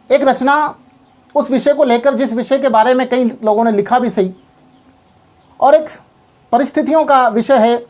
एक रचना उस विषय को लेकर, जिस विषय के बारे में कई लोगों ने लिखा भी सही, और एक परिस्थितियों का विषय है।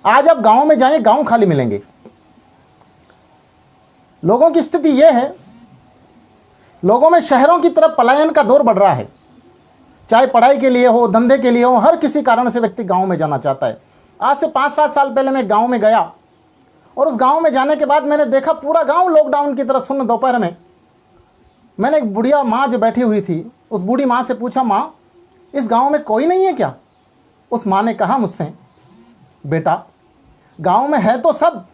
आज आप गांव में जाएं, गांव खाली मिलेंगे। लोगों की स्थिति यह है, लोगों में शहरों की तरफ पलायन का दौर बढ़ रहा है। चाहे पढ़ाई के लिए हो, धंधे के लिए हो, हर किसी कारण से व्यक्ति गांव में जाना चाहता है। आज से 5-7 साल पहले मैं गांव में गया और उस गांव में जाने के बाद मैंने देखा पूरा गांव लॉकडाउन की तरह सुन्न। दोपहर में मैंने एक बुढ़िया माँ जो बैठी हुई थी, उस बूढ़ी माँ से पूछा, माँ इस गांव में कोई नहीं है क्या? उस माँ ने कहा मुझसे, बेटा गांव में है तो सब,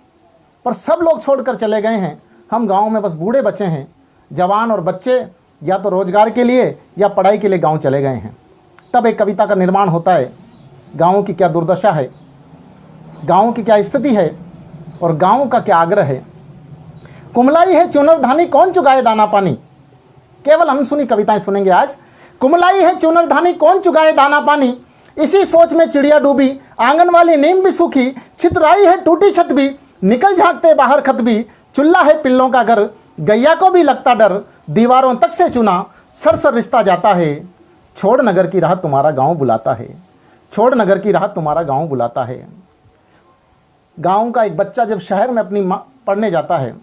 पर सब लोग छोड़कर चले गए हैं। हम गांव में बस बूढ़े बच्चे हैं। जवान और बच्चे या तो रोजगार के लिए या पढ़ाई के लिए गांव चले गए हैं। तब एक कविता का निर्माण होता है। गांव की क्या दुर्दशा है, गांव की क्या स्थिति है और गांव का क्या आग्रह है। कुमलाई है चुनर धानी, कौन चुगाए दाना पानी। केवल अनसुनी कविताएं सुनेंगे आज। कुमलाई है चुनर धानी, कौन चुगाए दाना पानी। इसी सोच में चिड़िया डूबी, आंगन वाली नीम भी सूखी। छितराई है टूटी छत भी, निकल झांकते बाहर खत भी। चूल्हा है पिल्लों का घर, गैया को भी लगता डर। दीवारों तक से चुना, सर सर रिश्ता जाता है। छोड़ नगर की राह तुम्हारा गांव बुलाता है। छोड़ नगर की राह तुम्हारा गांव बुलाता है। गांव का एक बच्चा जब शहर में अपनी पढ़ने जाता है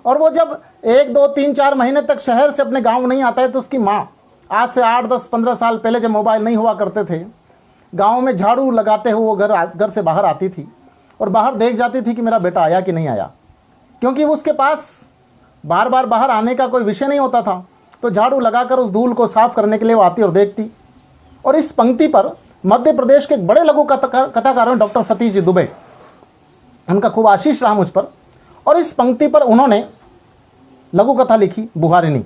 और वो जब 1, 2, 3, 4 महीने तक शहर से अपने गांव नहीं आता है, तो उसकी माँ आज से 8, 10, 15 साल पहले जब मोबाइल नहीं हुआ करते थे, गांव में झाड़ू लगाते हुए वो घर से बाहर आती थी और बाहर देख जाती थी कि मेरा बेटा आया कि नहीं आया। क्योंकि उसके पास बार बार बाहर आने का कोई विषय नहीं होता था, तो झाड़ू लगाकर उस धूल को साफ करने के लिए वो आती और देखती। और इस पंक्ति पर मध्य प्रदेश के एक बड़े लघु कथाकार हैं डॉक्टर सतीश जी दुबे, उनका खूब आशीष रहा मुझ पर। और इस पंक्ति पर उन्होंने लघु कथा लिखी, बुहारिनी।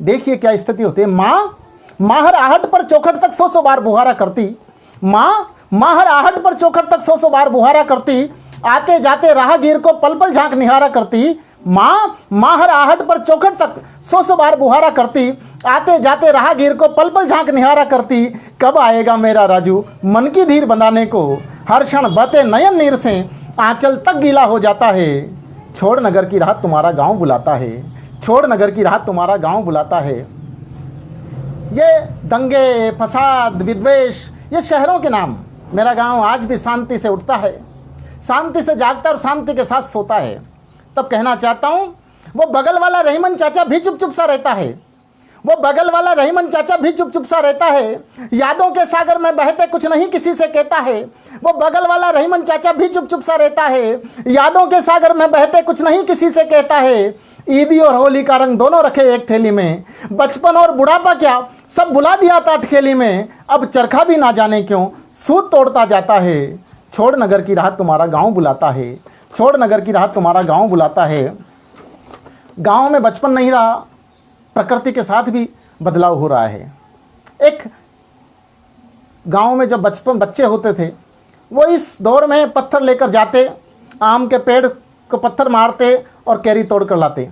देखिए क्या स्थिति होती है। माँ माहर आहट पर चौखट तक 100 बार बुहारा करती। माँ माहर आहट पर चौखट तक 100 बार बुहारा करती। आते जाते राहगीर को पल पल झांक निहारा करती। माँ माहर आहट पर चौखट तक 100 बार बुहारा करती। आते जाते राहगीर को पल पल झांक निहारा करती। कब आएगा मेरा राजू मन की धीर बंधाने को। हर क्षण बहते नयन नीर से आंचल तक गीला हो जाता है। छोड़ नगर की राह तुम्हारा गांव बुलाता है। छोड़ नगर की राह तुम्हारा गांव बुलाता है। ये दंगे, फसाद, विद्वेष, ये शहरों के नाम। मेरा गांव आज भी शांति से उठता है, शांति से जागता और शांति के साथ सोता है। तब कहना चाहता हूं, वो बगल वाला रहीमन चाचा भी चुप चुप सा रहता है। वो बगल वाला रहीमन चाचा भी चुप चुप सा रहता है। यादों के सागर में बहते कुछ नहीं किसी से कहता है। वो बगल वाला रहीमन चाचा भी चुप चुप सा रहता है। यादों के सागर में बहते कुछ नहीं किसी से कहता है। ईदी और होली का रंग दोनों रखे एक थैली में। बचपन और बुढ़ापा क्या सब बुला दिया ताटखेली में। अब चरखा भी ना जाने क्यों सूत तोड़ता जाता है। छोड़ नगर की राह तुम्हारा गांव बुलाता है। छोड़ नगर की राह तुम्हारा गांव बुलाता है। गांव में बचपन नहीं रहा, प्रकृति के साथ भी बदलाव हो रहा है। एक गांव में जब बच्चे होते थे, वो इस दौर में पत्थर लेकर जाते, आम के पेड़ को पत्थर मारते और कैरी तोड़ कर लाते।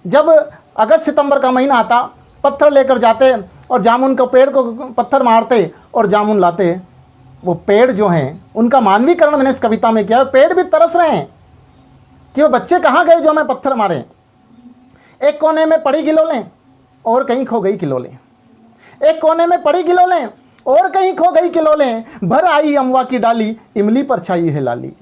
जब अगस्त सितंबर का महीना आता, पत्थर लेकर जाते और जामुन के पेड़ को पत्थर मारते और जामुन लाते। वो पेड़ जो हैं उनका मानवीकरण मैंने इस कविता में किया। पेड़ भी तरस रहे हैं कि वो बच्चे कहाँ गए जो हमें पत्थर मारे। एक कोने में पड़ी गिलोलें और कहीं खो गई किलोलें। एक कोने में पड़ी गिलोलें और कहीं खो गई किलोलें। भर आई अमवा की डाली, इमली पर छाई है लाली।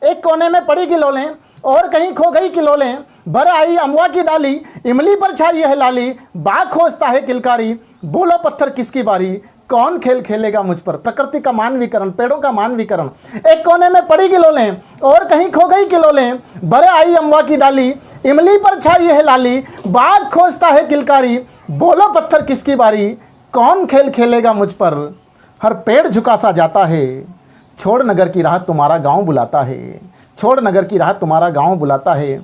एक कोने में पड़ी गिलोलें और कहीं खो गई किलोलें। भर आई अमवा की डाली, इमली पर छाई है लाली। बाग खोजता है किलकारी, बोलो पत्थर किसकी बारी। कौन खेल खेलेगा मुझ पर। प्रकृति का मानवीकरण, पेड़ों का मानवीकरण। एक कोने में पड़ी गिलोलें और कहीं खो गई किलोलें। भर आई अमवा की डाली, इमली पर छाई है लाली। बाग खोजता है किलकारी, बोलो पत्थर किसकी बारी। कौन खेल खेलेगा मुझ पर। हर पेड़ झुका सा जाता है। छोड़ नगर की राह तुम्हारा गांव बुलाता है। छोड़ नगर की राह तुम्हारा गांव बुलाता है।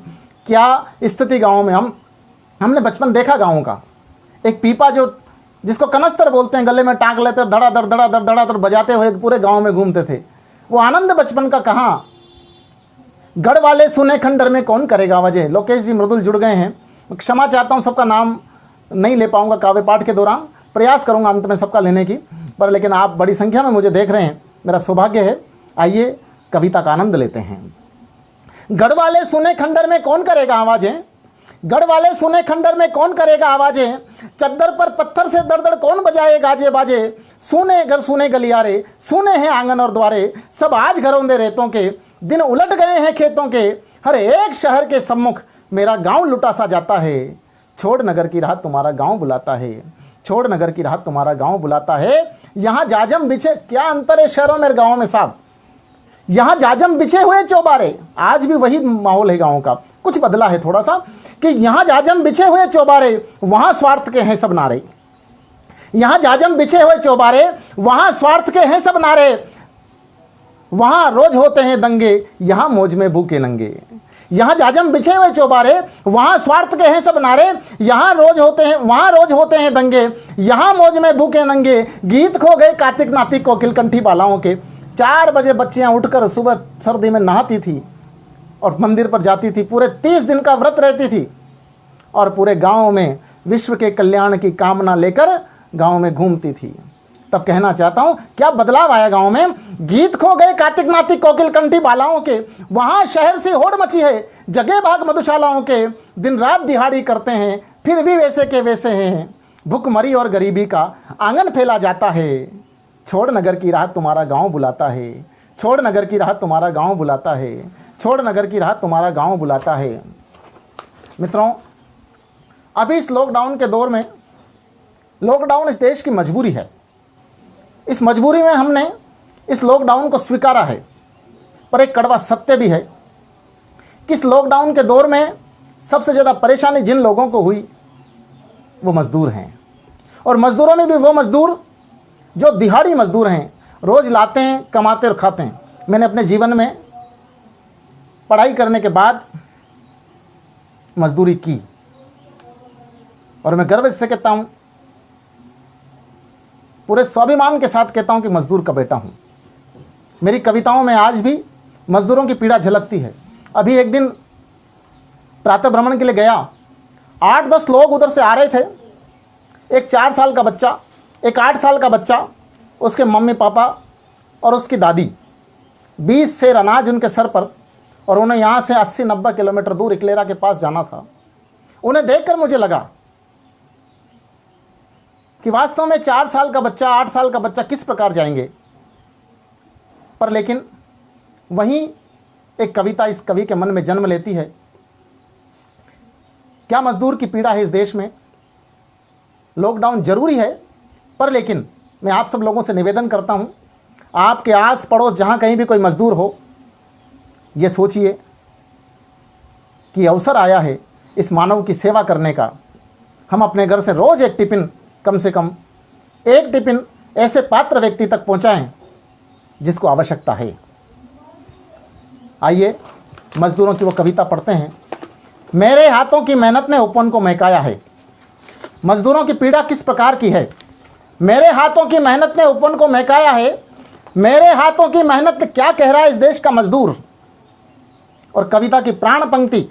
क्या स्थिति गांव में। हमने बचपन देखा गांव का। एक पीपा जो जिसको कनस्तर बोलते हैं, गले में टांग लेते धड़ाधड़ धड़ाधड़ धड़ाधड़ बजाते हुए पूरे गांव में घूमते थे। वो आनंद बचपन का कहाँ। गढ़ वाले सुने खंडर में कौन करेगा वजह। लोकेश जी मृदुल जुड़ गए हैं, क्षमा चाहता हूँ, सबका नाम नहीं ले पाऊंगा काव्य पाठ के दौरान। प्रयास करूंगा अंत में सबका लेने की, पर लेकिन आप बड़ी संख्या में मुझे देख रहे हैं, मेरा सौभाग्य है। आइए कविता का आनंद लेते हैं। गढ़ वाले सुने खंडर में कौन करेगा आवाजें। गढ़ वाले सुने खंडर में कौन करेगा आवाजें, चद्दर पर पत्थर से दर दर कौन बजाए गाजे बाजे। सुने घर सुने गलियारे, सुने हैं आंगन और द्वारे, सब आज घरौंदे रेतों के, दिन उलट गए हैं खेतों के। हर एक शहर के सम्मुख मेरा गांव लुटा सा जाता है। छोड़ नगर की राह तुम्हारा गांव बुलाता है, छोड़ नगर की राह तुम्हारा गांव बुलाता है। यहाँ जाजम बिछे, क्या अंतर है शहरों में गाँव में साहब। यहाँ जाजम बिछे हुए चौबारे, आज भी वही माहौल है गाँव का, कुछ बदला है थोड़ा सा कि यहाँ जाजम बिछे हुए चौबारे, वहाँ स्वार्थ के हैं सब नारे। यहाँ जाजम बिछे हुए चौबारे, वहाँ स्वार्थ के हैं सब नारे। वहाँ रोज होते हैं दंगे, यहाँ मौज में भूखे नंगे। यहाँ जाजम बिछे हुए चौबारे, वहाँ स्वार्थ के हैं सब नारे। यहाँ रोज होते हैं, वहाँ रोज होते हैं दंगे, यहाँ मौज में भूखे नंगे। गीत खो गए कार्तिक नातिक कोकिल कंठी बालाओं के। 4 बजे बच्चियाँ उठकर सुबह सर्दी में नहाती थी और मंदिर पर जाती थी, पूरे 30 दिन का व्रत रहती थी और पूरे गांव में विश्व के कल्याण की कामना लेकर गांव में घूमती थी। तब कहना चाहता हूं क्या बदलाव आया गांव में। गीत खो गए कार्तिक नातिक कोकिल कंठी बालाओं के, वहां शहर से होड़ मची है जगे भाग मधुशालाओं के। दिन रात दिहाड़ी करते हैं फिर भी वैसे के वैसे हैं, भुखमरी और गरीबी का आंगन फैला जाता है। छोड़ नगर की राह तुम्हारा गांव बुलाता है, छोड़ नगर की राह तुम्हारा गांव बुलाता है, छोड़ नगर की राह तुम्हारा गांव बुलाता है। मित्रों, अभी इस लॉकडाउन के दौर में, लॉकडाउन इस देश की मजबूरी है। इस मजबूरी में हमने इस लॉकडाउन को स्वीकारा है, पर एक कड़वा सत्य भी है कि इस लॉकडाउन के दौर में सबसे ज़्यादा परेशानी जिन लोगों को हुई वो मज़दूर हैं। और मज़दूरों में भी वो मज़दूर जो दिहाड़ी मज़दूर हैं, रोज़ लाते हैं, कमाते और खाते हैं। मैंने अपने जीवन में पढ़ाई करने के बाद मज़दूरी की और मैं गर्व से कहता हूँ, पूरे स्वाभिमान के साथ कहता हूँ कि मज़दूर का बेटा हूँ। मेरी कविताओं में आज भी मज़दूरों की पीड़ा झलकती है। अभी एक दिन प्रातः भ्रमण के लिए गया, 8-10 लोग उधर से आ रहे थे। एक 4 साल का बच्चा, एक 8 साल का बच्चा, उसके मम्मी पापा और उसकी दादी, 20 सेर अनाज उनके सर पर, और उन्हें यहाँ से 80-90 किलोमीटर दूर इकलेरा के पास जाना था। उन्हें देखकर मुझे लगा कि वास्तव में 4 साल का बच्चा, 8 साल का बच्चा किस प्रकार जाएंगे। पर लेकिन वहीं एक कविता इस कवि के मन में जन्म लेती है। क्या मजदूर की पीड़ा है इस देश में। लॉकडाउन जरूरी है, पर लेकिन मैं आप सब लोगों से निवेदन करता हूं, आपके आस पड़ोस जहां कहीं भी कोई मजदूर हो, ये सोचिए कि अवसर आया है इस मानव की सेवा करने का। हम अपने घर से रोज एक टिफिन, कम से कम एक टिफिन ऐसे पात्र व्यक्ति तक पहुंचाएं जिसको आवश्यकता है। आइए मजदूरों की वो कविता पढ़ते हैं। मेरे हाथों की मेहनत ने उपवन को महकाया है। मजदूरों की पीड़ा किस प्रकार की है। मेरे हाथों की मेहनत ने उपवन को महकाया है। मेरे हाथों की मेहनत क्या कह रहा है इस देश का मजदूर। और कविता की प्राण पंक्ति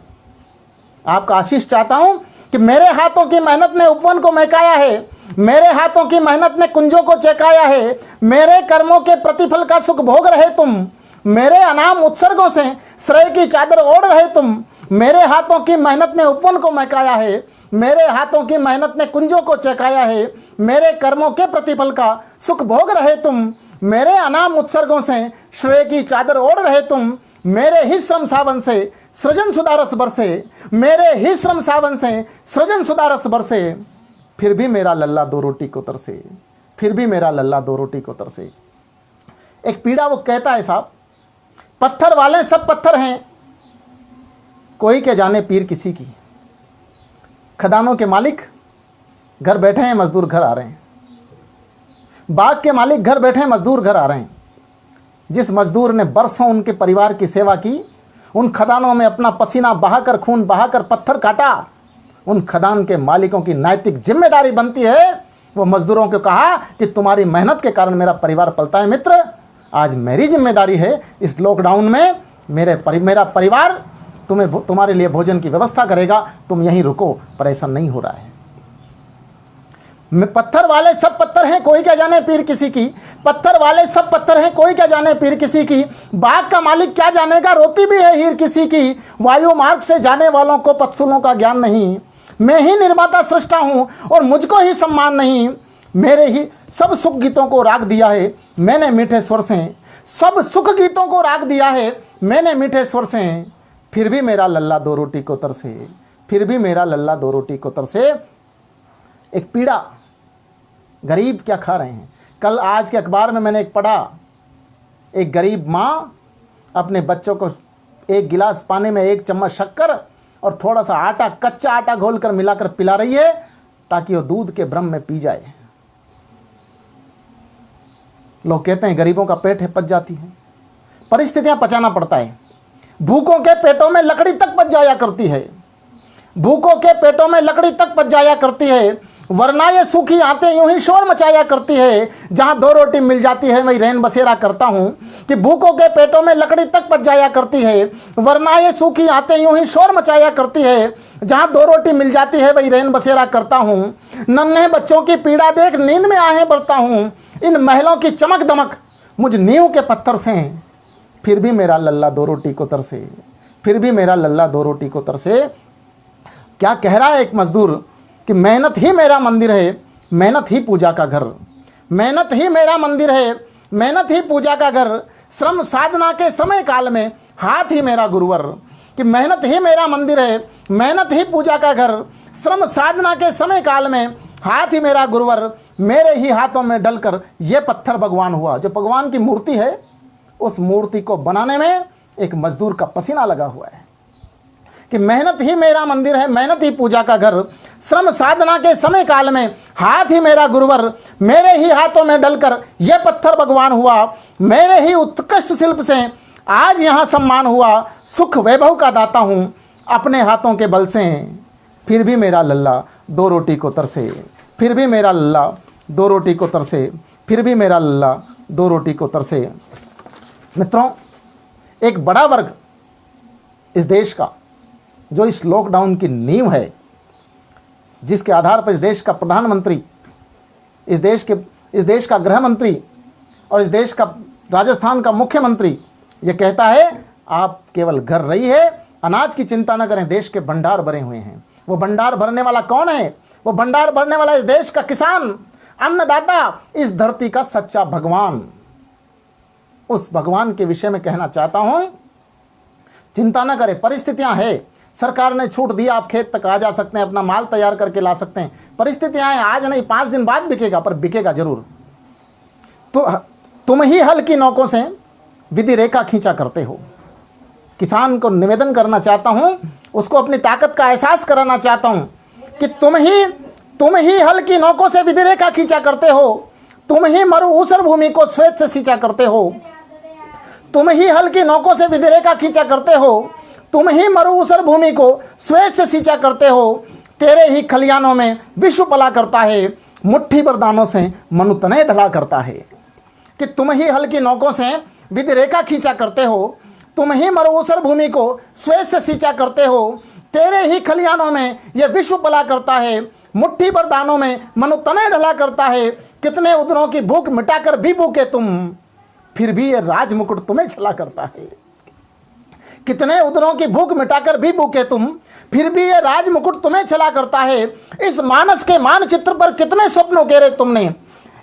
आपका आशीष चाहता हूं कि मेरे हाथों की मेहनत ने उपवन को महकाया है। मेरे हाथों की मेहनत ने कुंजों को चहकाया है। मेरे कर्मों के प्रतिफल का सुख भोग रहे तुम। मेरे अनाम उत्सर्गों से श्रेय की चादर ओढ़ रहे तुम। मेरे हाथों की मेहनत ने उपवन को महकाया है। मेरे हाथों की मेहनत ने कुंजों को चहकाया है। मेरे कर्मों के प्रतिफल का सुख भोग रहे तुम। मेरे अनाम उत्सर्गों से श्रेय की चादर ओढ़ रहे तुम। मेरे ही श्रम सावन से सृजन सुधारस बरसे। मेरे ही श्रम सावन से सृजन सुधारस बरसे। फिर भी मेरा लल्ला 2 रोटी को तरसे। फिर भी मेरा लल्ला 2 रोटी को तरसे। एक पीड़ा वो कहता है साहब, पत्थर वाले सब पत्थर हैं, कोई के जाने पीर किसी की। खदानों के मालिक घर बैठे हैं, मजदूर घर आ रहे हैं। बाग के मालिक घर बैठे हैं, मजदूर घर आ रहे हैं। जिस मजदूर ने बरसों उनके परिवार की सेवा की, उन खदानों में अपना पसीना बहाकर, खून बहाकर पत्थर काटा, उन खदान के मालिकों की नैतिक जिम्मेदारी बनती है वो मजदूरों को कहा कि तुम्हारी मेहनत के कारण मेरा परिवार पलता है। मित्र, आज मेरी जिम्मेदारी है इस लॉकडाउन में मेरा परिवार तुम्हारे लिए भोजन की व्यवस्था करेगा, तुम यहीं रुको, पर ऐसा नहीं हो रहा है। पत्थर वाले सब पत्थर हैं, कोई क्या जाने पीर किसी की। पत्थर वाले सब पत्थर हैं, कोई क्या जाने पीर किसी की। बाग का मालिक क्या जानेगा, रोती भी है हीर किसी की। वायु मार्ग से जाने वालों को पत्सुलों का ज्ञान नहीं। मैं ही निर्माता सृष्टा हूं और मुझको ही सम्मान नहीं। मेरे ही सब सुख गीतों को राग दिया है मैंने मीठे स्वर से। सब सुख गीतों को राग दिया है मैंने मीठे स्वर से। फिर भी मेरा लल्ला दो रोटी को तरसे। फिर भी मेरा लल्ला दो रोटी को तरसे। एक पीड़ा, गरीब क्या खा रहे हैं। कल आज के अखबार में मैंने एक पढ़ा, एक गरीब माँ अपने बच्चों को एक गिलास पानी में 1 चम्मच शक्कर और थोड़ा सा आटा, कच्चा आटा घोलकर मिलाकर पिला रही है ताकि वो दूध के भ्रम में पी जाए। लोग कहते हैं गरीबों का पेट है, पच जाती है। परिस्थितियां पचाना पड़ता है। भूखों के पेटों में लकड़ी तक पच जाया करती है। भूखों के पेटों में लकड़ी तक पच जाया करती है, वरना ये सूखी आते यूं ही शोर मचाया करती है। जहां 2 रोटी मिल जाती है वही रैन बसेरा करता हूं। कि भूखों के पेटों में लकड़ी तक पच जाया करती है, वरना ये सूखी आते यूं ही शोर मचाया करती है। जहां 2 रोटी मिल जाती है वही रैन बसेरा करता हूं। नन्हे बच्चों की पीड़ा देख नींद में आहें बढ़ता हूं। इन महलों की चमक दमक मुझ नींव के पत्थर से। फिर भी मेरा लल्ला 2 रोटी को तरसे। फिर भी मेरा लल्ला 2 रोटी को तरसे। क्या कह रहा है एक मजदूर कि मेहनत ही मेरा मंदिर है, मेहनत ही पूजा का घर। मेहनत ही मेरा मंदिर है, मेहनत ही पूजा का घर। श्रम साधना के समय काल में हाथ ही मेरा गुरुवर। कि मेहनत ही मेरा मंदिर है, मेहनत ही पूजा का घर। श्रम साधना के समय काल में हाथ ही मेरा गुरुवर। मेरे ही हाथों में डलकर ये पत्थर भगवान हुआ। जो भगवान की मूर्ति है, उस मूर्ति को बनाने में एक मजदूर का पसीना लगा हुआ है। कि मेहनत ही मेरा मंदिर है, मेहनत ही पूजा का घर। श्रम साधना के समय काल में हाथ ही मेरा गुरुवर। मेरे ही हाथों में डलकर यह पत्थर भगवान हुआ। मेरे ही उत्कृष्ट शिल्प से आज यहाँ सम्मान हुआ। सुख वैभव का दाता हूँ अपने हाथों के बल से। फिर भी मेरा लल्ला 2 रोटी को तरसे। फिर भी मेरा लल्ला 2 रोटी को तरसे। फिर भी मेरा लल्ला 2 रोटी को तरसे। मित्रों, एक बड़ा वर्ग इस देश का, जो इस लॉकडाउन की नींव है, जिसके आधार पर इस देश का प्रधानमंत्री, इस देश का गृह मंत्री और इस देश का राजस्थान का मुख्यमंत्री ये कहता है आप केवल घर रहिए, अनाज की चिंता न करें, देश के भंडार भरे हुए हैं। वो भंडार भरने वाला कौन है? वो भंडार भरने वाला इस देश का किसान, अन्नदाता, इस धरती का सच्चा भगवान। उस भगवान के विषय में कहना चाहता हूं, चिंता न करें, परिस्थितियां है। सरकार ने छूट दिया, आप खेत तक आ जा सकते हैं, अपना माल तैयार करके ला सकते हैं। परिस्थितियां हैं, आज नहीं 5 दिन बाद बिकेगा, पर बिकेगा जरूर। तो तुम ही हल की नौकों से विधि रेखा खींचा करते हो। किसान को निवेदन करना चाहता हूं, उसको अपनी ताकत का एहसास कराना चाहता हूं कि तुम ही हल की नौकों से विधि रेखा खींचा करते हो। तुम ही मरु ऊसर भूमि को श्वेत से सींचा करते हो। तुम ही हल की नौकों से विधि रेखा खींचा करते हो। तुम ही मरु ऊसर भूमि को श्वेत से सींचा करते हो। तेरे ही खलियानों में विश्व पला करता है, मुट्ठी भर दानों से मनु तने ढला करता है। कि तुम ही हल की नौकों से विधि रेखा खींचा करते हो। तुम ही मरु ऊसर भूमि को श्वेत से सींचा करते हो। तेरे ही खलियानों में यह विश्व पला करता है, मुट्ठी भर दानों में मनु तने ढला करता है। कितने उदरों की भूख मिटाकर भी भूखे तुम, फिर भी ये राज मुकुट तुम्हें छला करता है। कितने उदरों की भूख मिटाकर भी भूखे तुम, फिर भी ये राज मुकुट तुम्हें छला करता है। इस मानस के मानचित्र पर कितने स्वप्न उकेरे तुमने।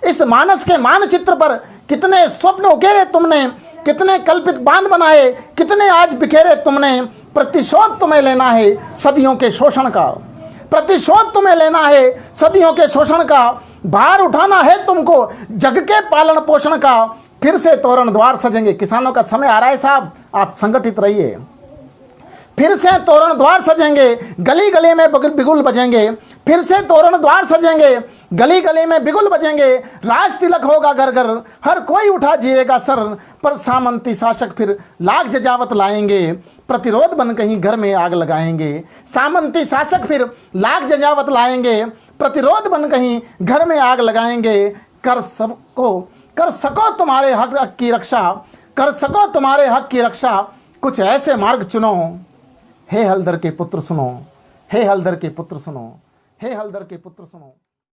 इस मानस के मानचित्र पर कितने स्वप्न उकेरे तुमने। कितने कल्पित बांध बनाए, कितने आज बिखेरे तुमने। प्रतिशोध तुम्हें लेना है सदियों के शोषण का। प्रतिशोध तुम्हें लेना है सदियों के शोषण का। भार उठाना है तुमको जग के पालन पोषण का। फिर से तोरण द्वार सजेंगे। किसानों का समय आ रहा है साहब, आप संगठित रहिए। फिर से तोरण द्वार सजेंगे, गली गली में बिगुल बजेंगे। फिर से तोरण द्वार सजेंगे, गली गली में बिगुल बजेंगे। राज तिलक होगा घर घर, हर कोई उठा जिएगा सर। पर सामंती शासक फिर लाख जजावत लाएंगे, प्रतिरोध बन कहीं घर में आग लगाएंगे। सामंती शासक फिर लाख जजावत लाएंगे, प्रतिरोध बन कहीं घर में आग लगाएंगे। कर सको तुम्हारे हक की रक्षा, कर सको तुम्हारे हक की रक्षा। कुछ ऐसे मार्ग चुनो, हे हलदर के पुत्र सुनो। हे हलदर के पुत्र सुनो। हे हलदर के पुत्र सुनो।